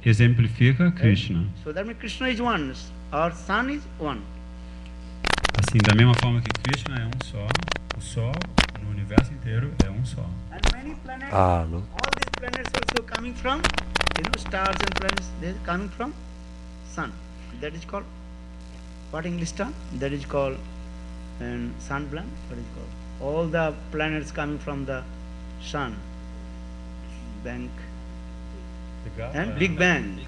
exemplifica Krishna. So that means Krishna is one, our sun is one. Assim, da mesma forma que Krishna é um só, o Sol no universo inteiro é um só. And many planets, Ah, no. all these planets also coming from, stars and planets, they're coming from sun. That is called, what English term? That is called sun planet. What is called? All the planets coming from the sun. Bang. And Big Bang.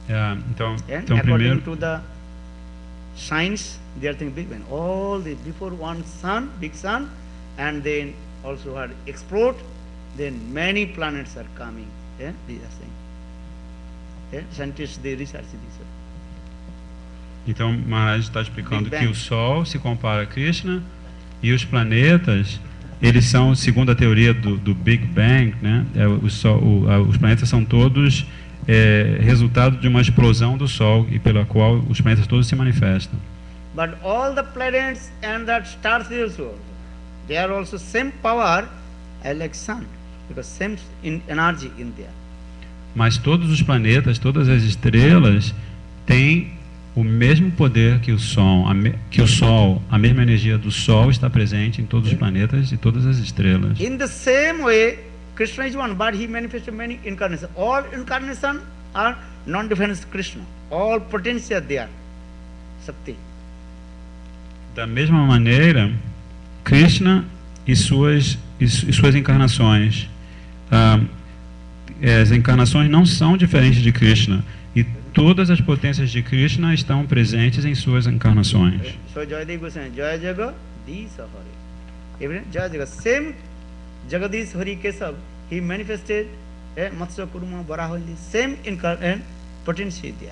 Então And primeiro, according to the science, they are thinking Big Bang. All the before one sun, big sun, and then also had explode, then many planets are coming. Yeah, they are saying. Yeah, scientists they research this. então Maharaj está explicando Big que Bang. o Sol se compara a Krishna e os planetas, eles são, segundo a teoria do Big Bang, né? Os planetas são todos resultado de uma explosão do Sol e pela qual os planetas todos se manifestam. But all the planets and the stars also, they are also same power as like sun, because same energy in there. Mas todos os planetas, todas as estrelas têm o mesmo poder que o Sol, a mesma energia do Sol está presente em todos os planetas e todas as estrelas. In the same way, Krishna is one, but he manifested many incarnations. All incarnations are non-different Krishna. All potency are there. Shakti. Da mesma maneira, Krishna e suas encarnações, as encarnações não são diferentes de Krishna e todas as potências de Krishna estão presentes em suas encarnações. So Jayadeva Goswami, Jaya Jagadish Hari. Even Jaya Jagat, same Jagadish Hari Keshav, he manifested Matsya Kurma Varaha, same potency there.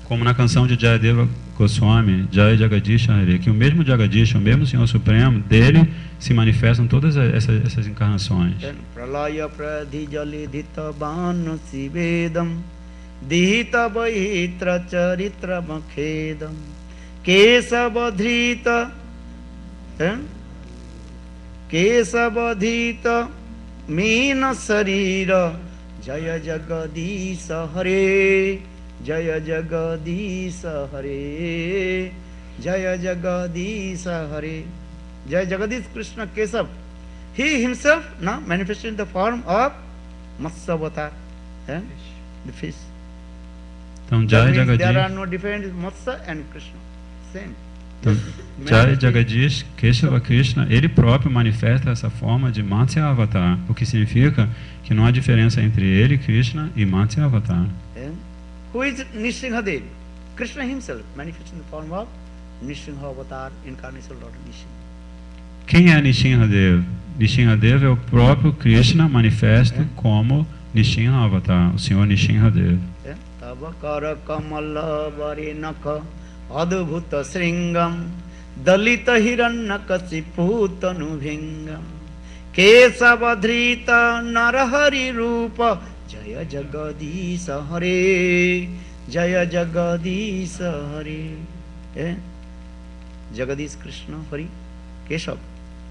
Como na canção de Jayadeva Goswami, Jaya Jagadish Hari, que o mesmo Jagadish, o mesmo Senhor Supremo, dele se manifestam todas essas encarnações. Pralaya pradhijali dhita vanu sivedam dihita vahitra charitra makhedam kesavadhrita kesavadhita meena sarira Jaya Jagadisha Hare Jaya Jagadisha Hare Jaya Jagadisha Hare. Jaya Jagadish Krishna Kesav, he himself now manifested in the form of Matsya Avatar, the fish. Então, That Jaya means there are Jagadish, no difference Matsya and Krishna, same. então, Jaya Jagadish, Keshava Krishna, ele próprio manifesta essa forma de Matsya Avatar, o que significa que não há diferença entre ele, Krishna, e Matsya Avatar. Who is Nishingadev? Krishna himself manifested in the form of Nishinga Avatar, incarnation of Lord Nishinga. Quem é Nishingadev? Nishingadev é o próprio Krishna manifesto como Nishinga Avatar, o Senhor Nishingadev. Tavakara Kamala Varinaka Adbhuta Sringam Dalita Hiranyakasiputa Nubhingam Kesavadhrita Narahari Rupa Jaya Jagadisha Hare Jaya Jagadisha Hare. Jagadish Krishna Hari Keshav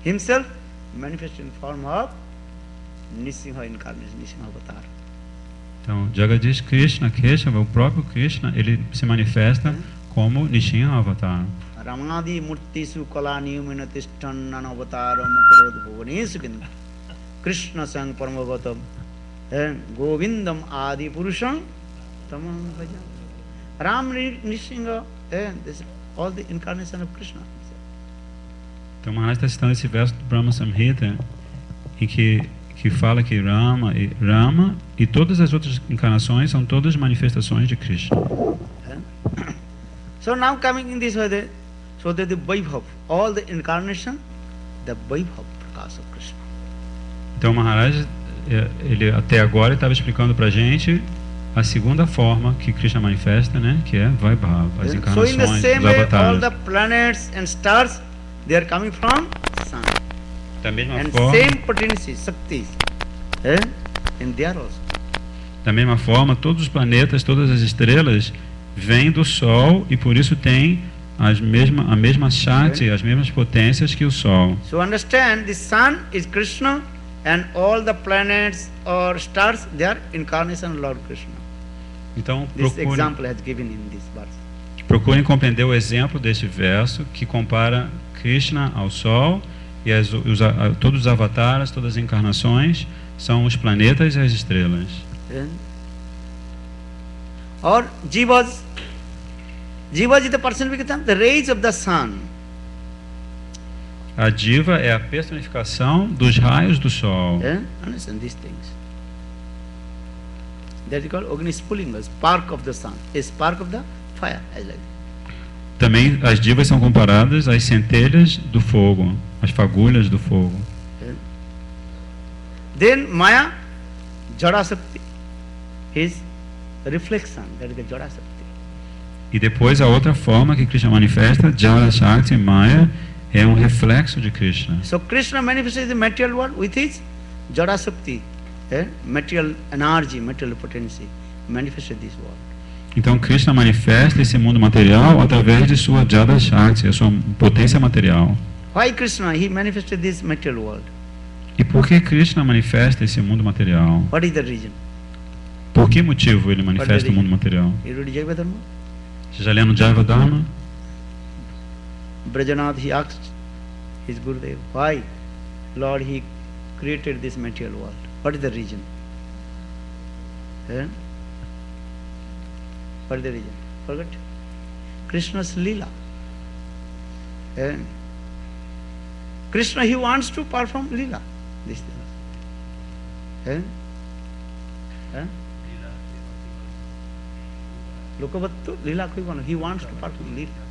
himself manifested in form of Nishinga incarnation, Nishinga Avatar. Então, Jagadish Krishna, Keshava, o próprio Krishna, ele se manifesta como Nishinga Avatar. Ramadi Murtisu Kala Niyamena Tishtan Avatar Mukurod Bhuvanesu Kinda Krishna Sang Paramavatam Govindam Adi Purusham Tamam Bhajan. Ram Nishinga, this all the incarnation of Krishna. Então, Maharaj está citando esse verso do Brahma Samhita, em que fala que Rama e todas as outras encarnações são todas manifestações de Krishna. So now coming in this way, so that the Vaibhav, all the incarnation, the Vaibhav Prakash of Krishna. Então, Maharaj, ele até agora estava explicando para a gente a segunda forma que Krishna manifesta, né, que é Vaibhava, as So encarnações, in the same os way, all avatares. the planets and stars, they are coming from sun. Da mesma And forma, same potency, Shakti, in there also. da mesma forma, todos os planetas, todas as estrelas vêm do Sol e por isso têm a mesma Shakti, as mesmas potências que o Sol. So understand, the sun is Krishna and all the planets or stars, they are incarnation of Lord Krishna. Então, This example has given in this verse. procurem compreender o exemplo deste verso que compara Krishna ao Sol e todos os avataras, todas as encarnações são os planetas e as estrelas. Or Jivas is the personification, the rays of the sun. A diva é a personificação dos raios do Sol. Understand these things. That is called Agni Spulinga, spark of the sun, a spark of the fire. As like that. Também as divas são comparadas às centelhas do fogo, às fagulhas do fogo. Then Maya, Jada Shakti, his reflection, that is the Jada Shakti. E depois a outra forma que Krishna manifesta, Jada Shakti Maya, é um reflexo de Krishna. So Krishna manifests the material world with his Jada Shakti, material energy, material potency, manifested this world. Então Krishna manifesta esse mundo material através de sua Jada Shakti, a sua potência material. Why Krishna? He manifested this material world. E por que Krishna manifesta esse mundo material? What is the reason? Por que motivo ele manifesta o mundo material? You read Jaiva Dharma? Você já lendo Jaiva Dharma? Brajanath, he asked his Gurudev, why Lord he created this material world? What is the reason? What is the reason? Forget? Krishna's Leela. Krishna, he wants to perform Leela. This thing. Lokavattu Leela koi bana. He wants to perform Leela.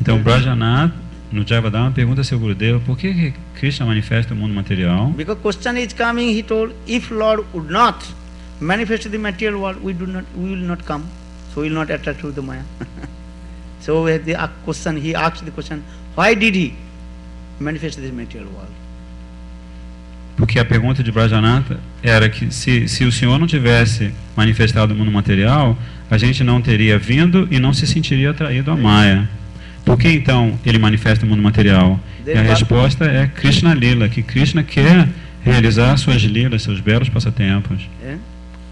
Então Brajanath, no Jaiva Dharma, pergunta a seu Gurudeva por que Krishna manifesta o mundo material. Because question is coming, he told, if Lord would not manifest the material world, we will not come. So we will not attract to the Maya. So we have the question, he asked the question, why did he manifest this material world? Porque a pergunta de Brajanath era que se o Senhor não tivesse manifestado o mundo material, a gente não teria vindo e não se sentiria atraído à Maya. Por que então ele manifesta o mundo material? E a resposta é Krishna Lila, que Krishna quer realizar suas lilas, seus belos passatempos.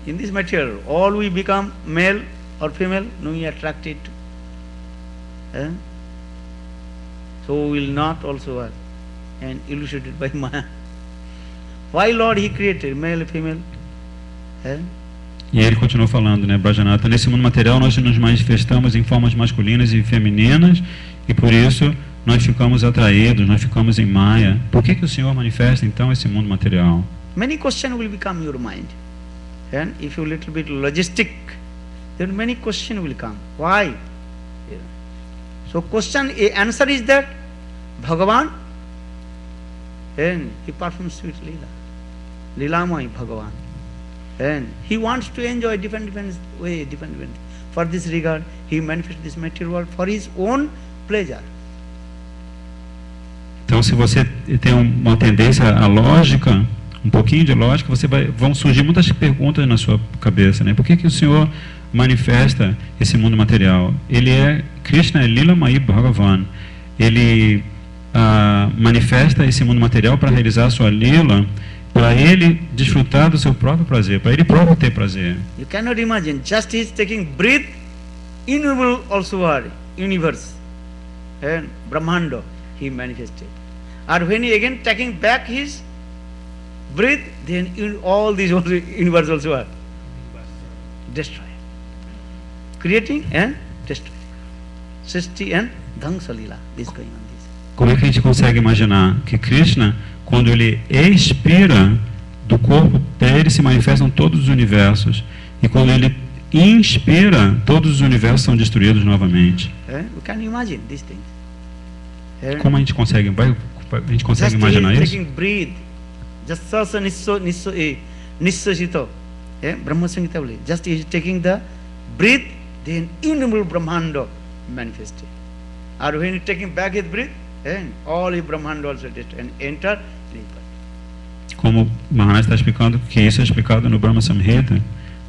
In this material, all we become male or female, no we attracted to. So we will not also are and illustrated by Maya. Why Lord he created male, female? E ele continuou falando, né, Brajanath, nesse mundo material nós nos manifestamos em formas masculinas e femininas e por isso nós ficamos atraídos, nós ficamos em Maya. Por que o Senhor manifesta então esse mundo material? Many questions will become your mind. And if you little bit logistic, then many questions will come. Why? So question, answer is that Bhagavan, and he performs sweet Leela. Leelamai Bhagavan. And he wants to enjoy different way, different. For this regard, he manifests this material world for his own pleasure. Então, se você tem uma tendência à lógica, um pouquinho de lógica, vão surgir muitas perguntas na sua cabeça, né? Por que o Senhor manifesta esse mundo material? Krishna é Lila Mai Bhagavan. Ele manifesta esse mundo material para realizar a sua lila, para ele desfrutar do seu próprio prazer, para ele próprio ter prazer. You cannot imagine, just he is taking breath, innumerable also are universe, and Brahmanda he manifested. And when he again taking back his breath, then all these universe also are destroyed. Creating and destroying. Srishti and Dhangsa Lila, this going on this. Como é que a gente consegue imaginar que Krishna, quando ele expira do corpo dele, se manifestam todos os universos, e quando ele inspira, todos os universos são destruídos novamente? You can imagine these things. Como a gente consegue imaginar isso? Taking breathe, just sasa nissasito, Brahma Samhita bole. Just he is taking the breath, then innumerable Brahmanda manifested. Or when he taking back his breath, and all his Brahmanda also and enter. Como Maharaj está explicando, que isso é explicado no Brahma Samhita,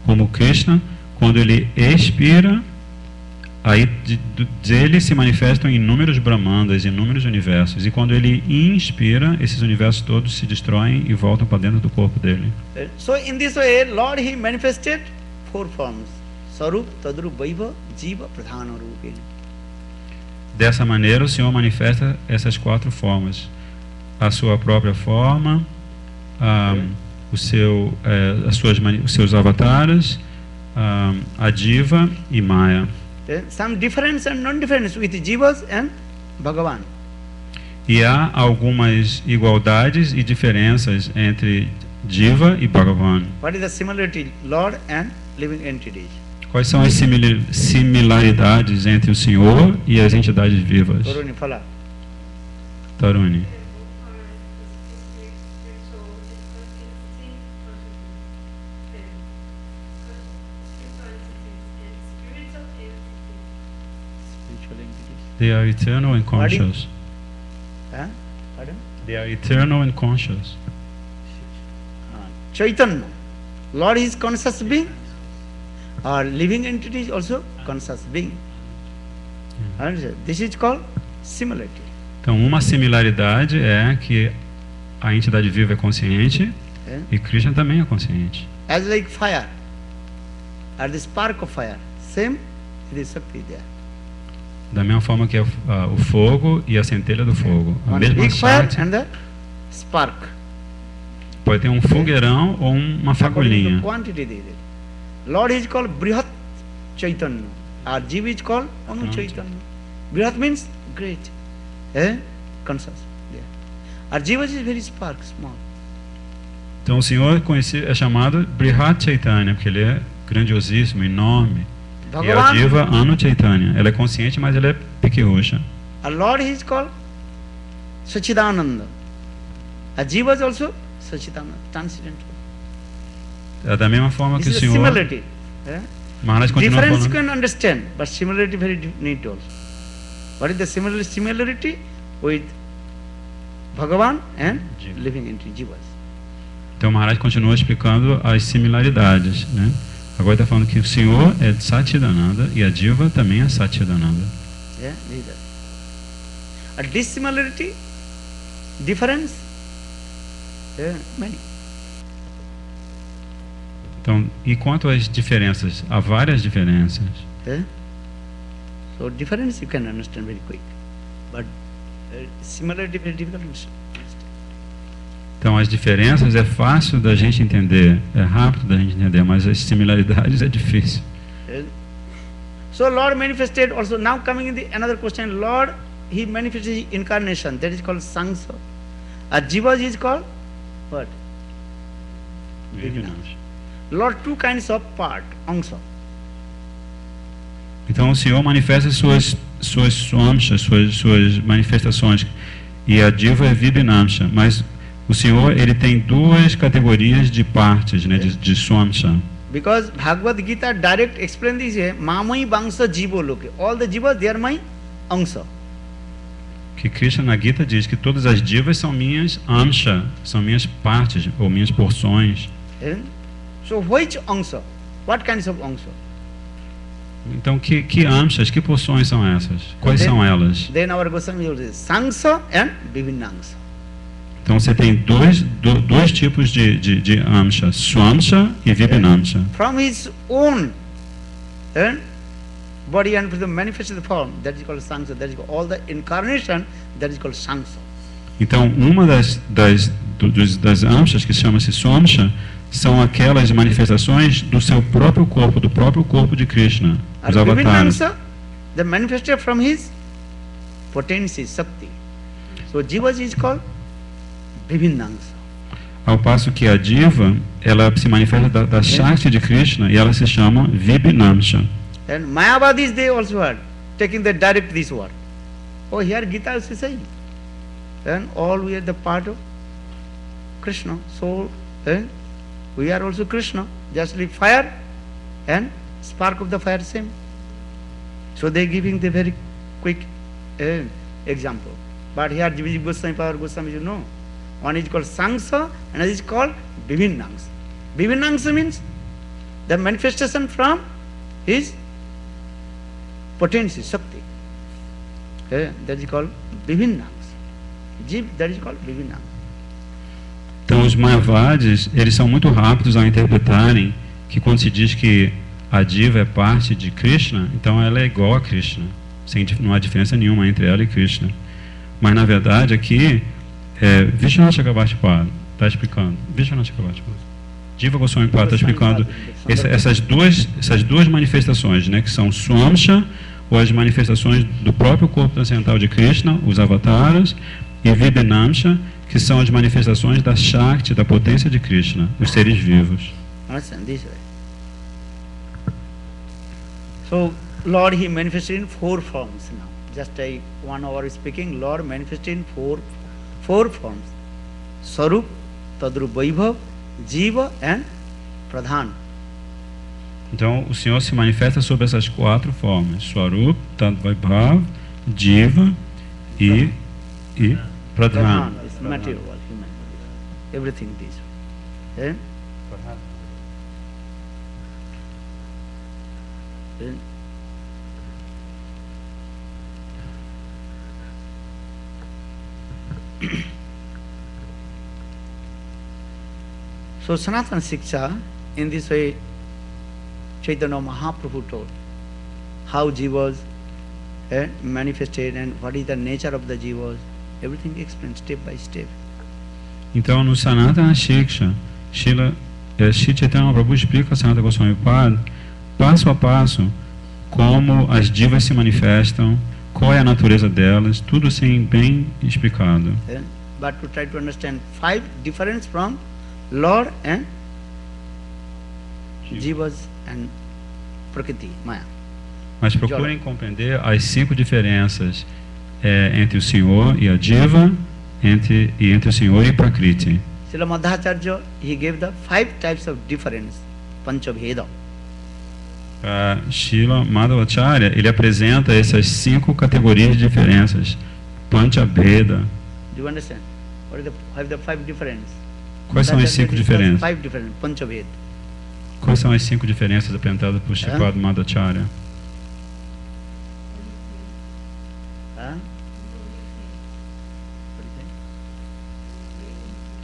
como Krishna, quando ele expira, Aí dele se manifestam inúmeros Brahmandas, inúmeros universos. E quando ele inspira, esses universos todos se destroem e voltam para dentro do corpo dele. So in this way, Lord, He manifested 4 forms. Sarup, Tadrup, Vaiva, Jiva, Pradhana Rupena. Dessa maneira, o Senhor manifesta essas 4 formas. A sua própria forma, os seus avatares, a Diva e Maya. Some difference and non-difference with Jivas and Bhagavan. E há algumas igualdades e diferenças entre Jiva e Bhagavan. What is the similarity, Lord and living entities? Quais são as similaridades entre o Senhor e as entidades vivas? Taruni, fala. Taruni. They are eternal and conscious. Pardon? They are eternal and conscious. Chaitanya, Lord is conscious being, or living entity is also conscious being. This is called similarity. Então, uma similaridade é que a entidade viva é consciente e Krishna também é consciente. As like fire, or the spark of fire, same it is Shakti there. Da mesma forma que é o fogo e a centelha do fogo. A One mesma big fire Shakti. and the spark. Pode ter um fogueirão ou uma fagulhinha. Quantity there. Lord is called Brihat Chaitanya. Our Jiva is called Anu Chaitanya. Brihat means great. Conscious. Yeah. Our Jiva is very spark, small. Então o Senhor é chamado Brihat Chaitanya, porque ele é grandiosíssimo, enorme. E a Diva Anu Chaitanya. Ela é consciente, mas ela é pequirruxa. Our Lord is called Sachidananda. Our Jiva is also Sachidananda, transcendental. É da mesma forma que o This is a Senhor... similarity. Maharaj continua Difference you falando. can understand, but similarity very neat also. What is the similarity with Bhagavan and Jiva. living entity Jivas? Então Maharaj continua explicando as similaridades, né? Agora está falando que o Senhor é Satchidananda e a Diva também é Satchidananda. Yeah, neither. A dissimilarity, difference, many. Então, e quanto às diferenças? Há várias diferenças. So difference you can understand very quick, but similarity very difficult to understand. Então, as diferenças é fácil da gente entender, é rápido da gente entender, mas as similaridades é difícil. So Lord manifested also. Now coming in the another question, Lord, He manifested His incarnation. That is called Sangsa. A Jiva is called what? Lord, 2 kinds of part, angsa. Então, o Senhor manifesta suas swamshas, suas manifestações, e a Diva é Vibhinamsha, mas o Senhor ele tem 2 categorias de partes, né, de swamsha. Because Bhagavad Gita direct explain this here, Mamai Vangsa Jivo Loke. All the Jivas, they are my angsa. Que Krishna na Gita diz que todas as divas são minhas amsha, são minhas partes ou minhas porções. So which angsa? What kinds of angsa? Então que amshas, que porções são essas? Quais são elas? Then our Goswami will say Sangsa and Vibhinangsa. Então você tem dois tipos de amsha, swamsha e vibhinamsha. From his own body and from the manifested form, that is called Sangsa. That is called all the incarnation, that is called Sangsa. Então uma das amshas que chama-se swamsha são aquelas manifestações do seu próprio corpo de Krishna, os avatares. The manifested from his potency, Shakti. So Jiva is called Vibhinangsa. Ao passo que a Diva, ela se manifesta da Shakti de Krishna e ela se chama Vibhinamsha. And Mayavadis, they also are taking the direct this word. Oh, here Gita is saying. And all we are the part of Krishna. So, we are also Krishna. Just like fire and spark of the fire same. So they giving the very quick example. But here Jiva Goswami, Power Goswami, you know. One is called Sangsa, another is called Vibhinangsa. Vibhinangsa means the manifestation from his potency, Shakti. That is called Vivinnams. Jiva, that is called Vivinnams. Então, os Mayavadis, eles são muito rápidos ao interpretarem que quando se diz que a diva é parte de Krishna, então ela é igual a Krishna. Não há diferença nenhuma entre ela e Krishna. Mas, na verdade, aqui, Vishwanath Chakravarti Pada está explicando. Vishwanath Chakravarti Pada. Jiva Goswami Pada está explicando essas duas manifestações, né, que são Swamsha, ou as manifestações do próprio corpo transcendental de Krishna, os avataras, e Vibhinamsha, que são as manifestações da Shakti, da potência de Krishna, os seres vivos. Understand this way. So, Lord, He manifested in 4 forms now. Just 1 hour speaking, Lord manifested in four forms. Sarup, Tadrup Vaibhav, Jiva and Pradhan. Então, o Senhor se manifesta sob essas 4 formas: Swarup, Tadvaibhav, Jiva e Pradhan. Is material world, human world. Everything this. Then, so Sanatana Shiksha, in this way, Chaitanya Mahaprabhu told how jivas manifested and what is the nature of the jivas. Everything explained step by step. Então, no Sanatana Shiksha, Shri Chaitanya Mahaprabhu explica a Sanatana Goswami Pada, passo a passo, como as divas se manifestam, qual é a natureza delas, tudo assim bem explicado. But to try to understand 5 difference from Lord and jivas and Prakriti, Maya. Mas procurem compreender as 5 diferenças entre o Senhor e a diva, entre o Senhor e Prakriti. Srila Madhacharya, he gave the 5 types of difference, Panchabheda. Srila Madhvacharya, ele apresenta essas 5 categorias de diferenças, Panchabheda. Do you understand? What are the 5 differences? Quais são as 5 diferenças? 5 different Panchabheda. Quais são as 5 diferenças apresentadas por Sripad Madhvacharya?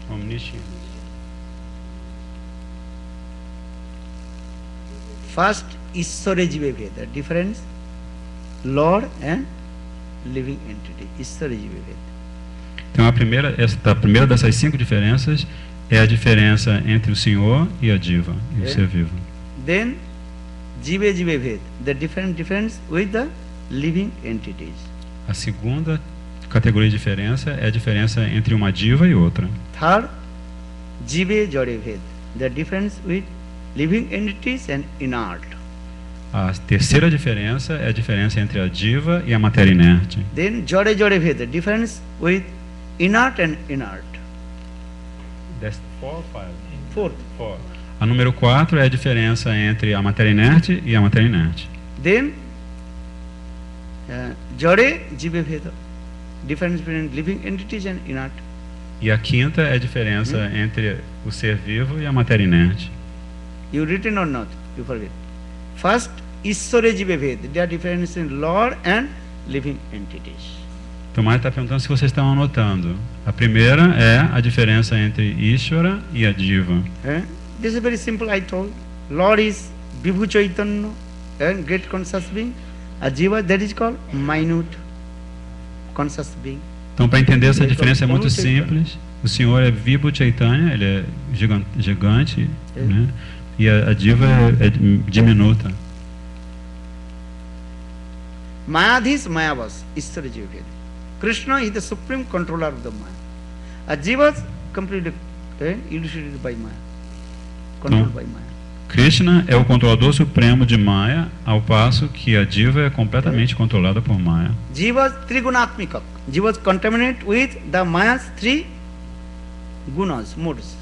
Omniscience. First, Ishvara Jiva Veda, difference, Lord and living entity, Ishvara Jiva Veda. Então, a primeira dessas 5 diferenças é a diferença entre o Senhor e a diva, e o ser vivo. Then, Jiva Jiva Veda, the difference with the living entities. A segunda categoria de diferença é a diferença entre uma diva e outra. Third, Jiva Jare Veda, the difference with living entities and inert. A terceira diferença é a diferença entre a diva e a matéria inerte. Then Jare Jare Veda, difference with inert and inert. That's 4 or 5? Fourth. 4. A número 4 é a diferença entre a matéria inerte e a matéria inerte. Then Jare Jiva Veda, difference between living entities and inert. E a quinta é a diferença entre o ser vivo e a matéria inerte. You written or not? You forget. First, Ishvara Jiva Veda, there are differences in Lord and living entities. Tomás está perguntando se vocês estão anotando. A primeira é a diferença entre Ishvara e a diva. This is very simple, I told. Lord is Vibhu Chaitanya, great conscious being. A jiva, that is called minute conscious being. Então, para entender essa diferença é muito simples. O Senhor é Vibhu Chaitanya, ele é gigante, né? E a diva é diminuta. Mayadhis Mayavas, Ishvara Jiva Veda. Krishna is the supreme controller of the Maya. A jiva is completely illustrated by Maya, controlled by Maya. Krishna é o controlador supremo de Maya, ao passo que a diva é completamente controlada por Maya. Jiva Trigunatmika. Jiva is contaminated with the Maya's 3 gunas, moods.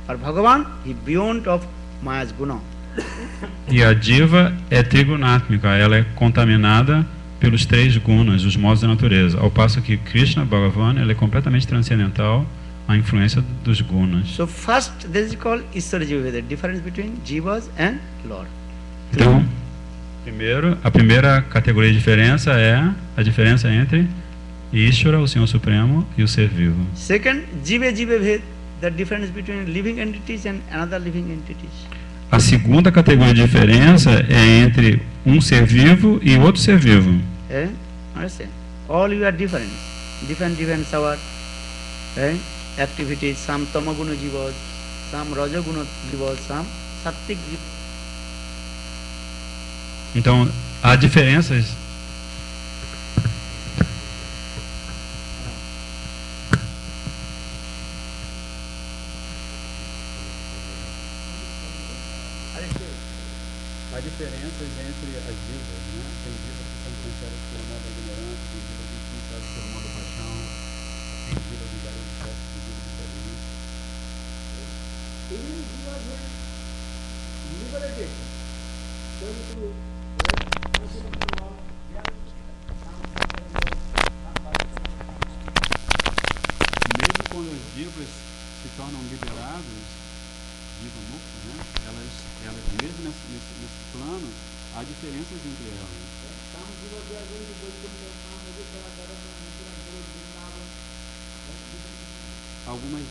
Or Bhagavan, he beyond of Maya's guna. E a diva é trigunátmica, ela é contaminada pelos 3 gunas, os modos da natureza, ao passo que Krishna, Bhagavan, ele é completamente transcendental à influência dos gunas. So first, this is called Ishvara Jiva Veda, difference between jivas and Lord. Então, Primeiro, a primeira categoria de diferença é a diferença entre Ishvara, o Senhor Supremo, e o ser vivo. Second, jive jive bhed, the difference between living entities and another living entities. A segunda categoria de diferença é entre um ser vivo e outro ser vivo. Understand? All you are different. Different our activities. Some tamaguna jivas, some rajaguna jivas, some sattvic jivas. Então, há diferenças. Há diferenças entre as vivas, né? Tem vivas que são influenciadas pelo modo da ignorância, tem vivas influenciadas pelo modo da paixão, tem vivas ligadas ao sexo, tem vivas diferentes. Even you are liberated. Going to mesmo quando as vivas se tornam liberadas, viva mukta, né? Elas mesmo nesse plano, há diferenças entre elas. Algumas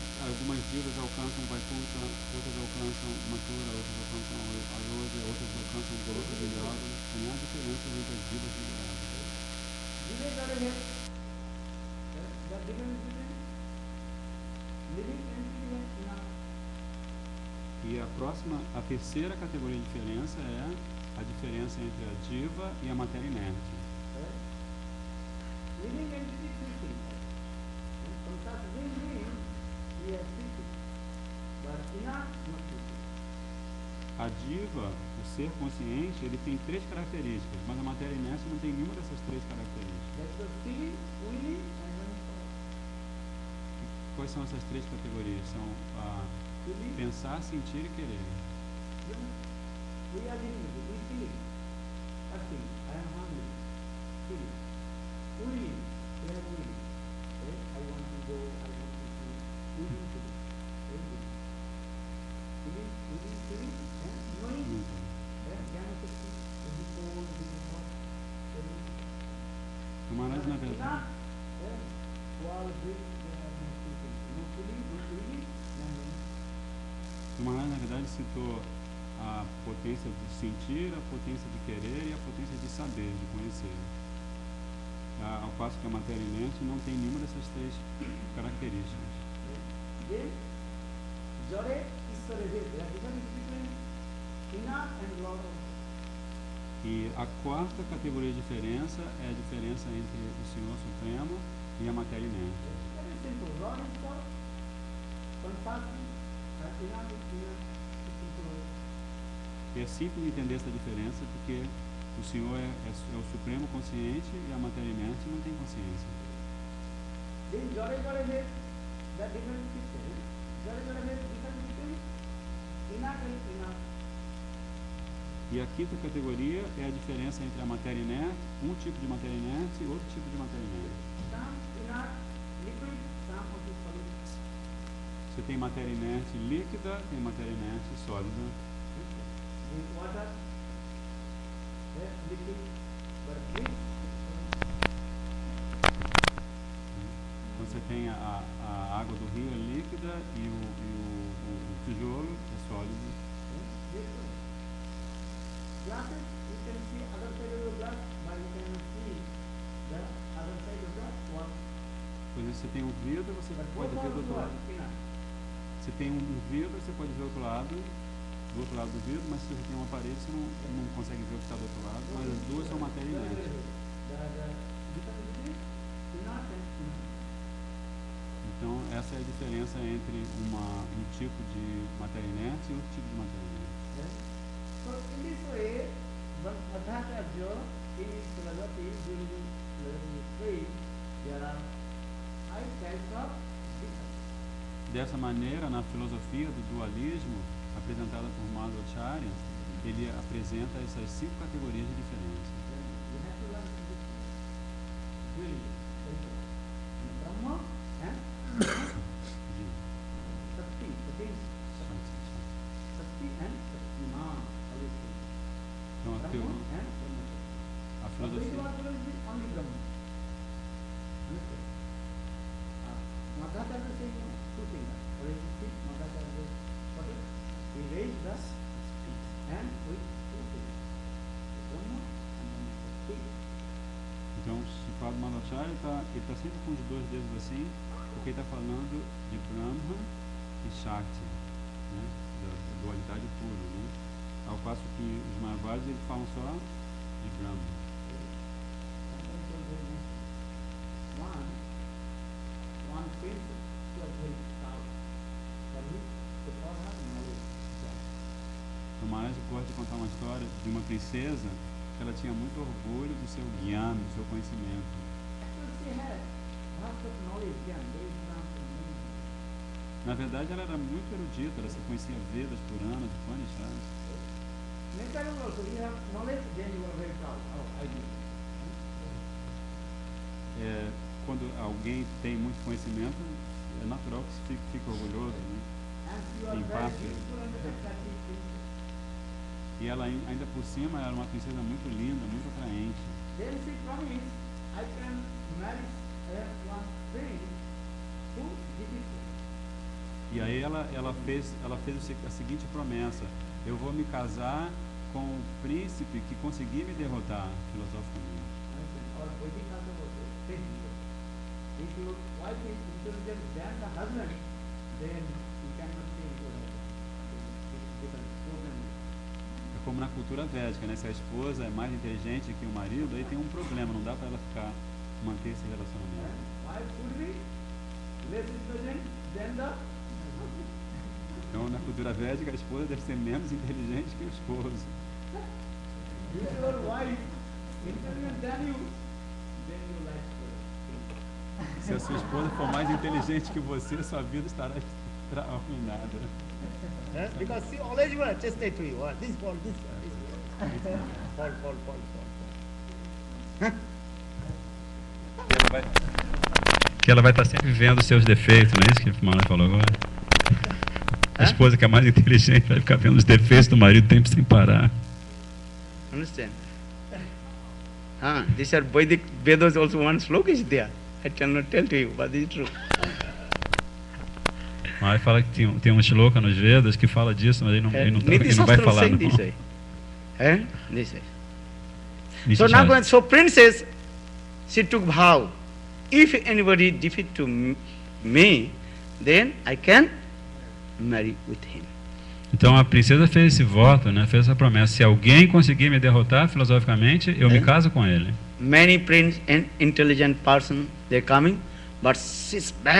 vivas alcançam Vaikuntha, outras alcançam Mathura, outras alcançam Ayodhya, outras alcançam Goloka Vrindavan. Também há diferenças entre as vivas liberadas. E a terceira categoria de diferença é a diferença entre a diva e a matéria inerte. A diva, o ser consciente, ele tem três características, mas a matéria inerte não tem nenhuma dessas três características. Quais são essas três categorias? São pensar, sentir e querer. O Maharaj, na verdade, o Maharaj, na verdade, citou a potência de sentir, a potência de querer e a potência de saber, de conhecer. Ao passo que a matéria inerte não tem nenhuma dessas três características. E a quarta categoria de diferença é a diferença entre o Senhor Supremo e a matéria inerte. É simples entender essa diferença porque o Senhor é o Supremo consciente e a matéria inerte não tem consciência. E a quinta categoria é a diferença entre a matéria inerte, um tipo de matéria inerte e outro tipo de matéria inerte. Você tem matéria inerte líquida, tem matéria inerte sólida. Você tem a água do rio é líquida e o tijolo é sólido. Por exemplo, você tem um vidro, você pode ver do outro lado. Você tem um vidro, você pode ver do outro lado do vidro, mas se você tem uma parede, você não consegue ver o que está do outro lado, mas as duas são matéria inerte. Então, essa é a diferença entre um tipo de matéria inerte e outro tipo de matéria inerte. So, in this way, Madhacharya, in his philosophy, during the tree, there are 5 types of difference. Dessa maneira, na filosofia do dualismo, apresentada por Madhacharya, ele apresenta essas 5 categorias de diferença. Brahma and Sakti, Sakti and Saktiman. Então, a Brahma teoria, and Então, Sripad Madhvacharya ele tá sempre com os dois dedos assim, porque ele está falando de Brahma e Shakti, né? Da dualidade pura, né? Ao passo que os Mayavadis eles falam só de Brahma. One prince was very proud, but he could not have knowledge. O Maharaj gosta de contar uma história de uma princesa que ela tinha muito orgulho do seu gyana, do seu conhecimento. She had lots of knowledge, Na verdade, ela era muito erudita, ela se conhecia Vedas, Puranas, Upanishads. Next time also you have knowledge, then you are very proud. Oh, I know. Quando alguém tem muito conhecimento, é natural que se fique orgulhoso, né? And you are Em very parte. beautiful and attractive princess. E ela ainda por cima era uma princesa muito linda, muito atraente. Then she promised, I can marry one prince who is beautiful. E aí ela fez a seguinte promessa: eu vou me casar com o príncipe que conseguir me derrotar filosoficamente. Or Vedic also also, same thing. If your wife is intelligent than the husband, then you cannot say different problem. É como na cultura védica, né? Se a esposa é mais inteligente que o marido, aí tem um problema, não dá para ela manter esse relacionamento. Wife should be less intelligent than the Então, na cultura védica, a esposa deve ser menos inteligente que o esposo. if your wife intelligent than you, then your life will. Se a sua esposa for mais inteligente que você, sua vida estará arruinada. Because she always will chastise to you. This fall, this fall, fall. Que ela vai estar sempre vendo os seus defeitos, não é isso que o Maharaj falou agora? A esposa que é mais inteligente vai ficar vendo os defeitos do marido tempo sem parar. Understand? These are Vedic Vedas also one sloka is there. I cannot tell to you, but this is true. O Maharaj fala que tem um shloka nos Vedas que fala disso, mas ele não vai falar. Saying Não. this way. This way. Niti So now, Shastra. so princess, she took vow. If anybody defeat to me, then I can marry with him. Então a princesa fez esse voto, né? Fez essa promessa: se alguém conseguir me derrotar filosoficamente, eu me caso com ele. Many prince and intelligent person, they're coming, but she's bad.